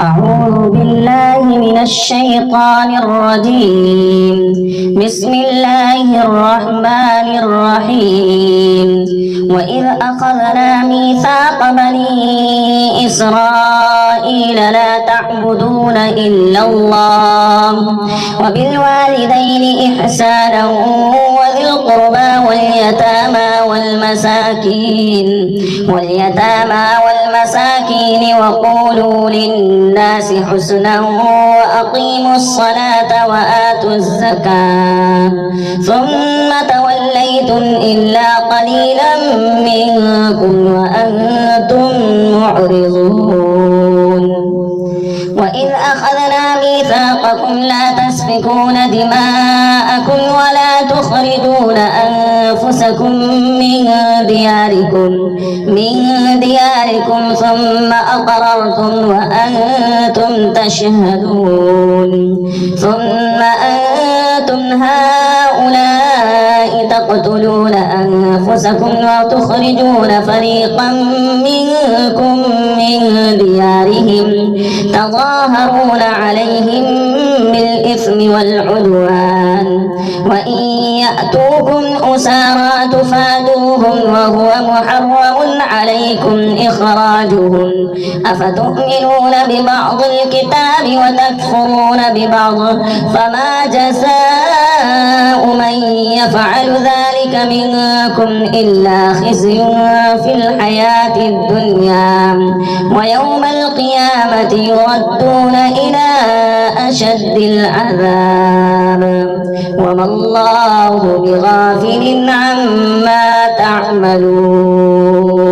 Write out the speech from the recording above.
أعوذ بالله من الشيطان الرجيم. بسم الله الرحمن الرحيم. وإذ أخذنا ميثاق بني إسرائيل لا تعبدون إلا الله وبالوالدين إحسانا وذي القربى واليتامى والمساكين وقولوا للناس حسنا وأقيموا الصلاة وآتوا الزكاة ثم توليتم إلا قليلا منكم وأنتم معرضون. وإذ أخذنا ميثاقكم لا تسفكون دماءكم ولا تخرجون أنفسكم من دياركم ثم أقررتم وأنتم تشهدون. ثم أنتم هؤلاء تقتلون أنفسكم وتخرجون فريقا منكم من ديارهم تظاهرون عليهم بالإثم والعدوان وإن يأتوكم أسارى تفادوهم وهو محرم عليكم إخراجهم أفتؤمنون ببعض الكتاب وتكفرون ببعض فما جزاء من يفعل ذلك منكم إلا خزي في الحياة الدنيا ويوم القيامة يردون إلى أشد العذاب وما الله بغافل عما تعملون.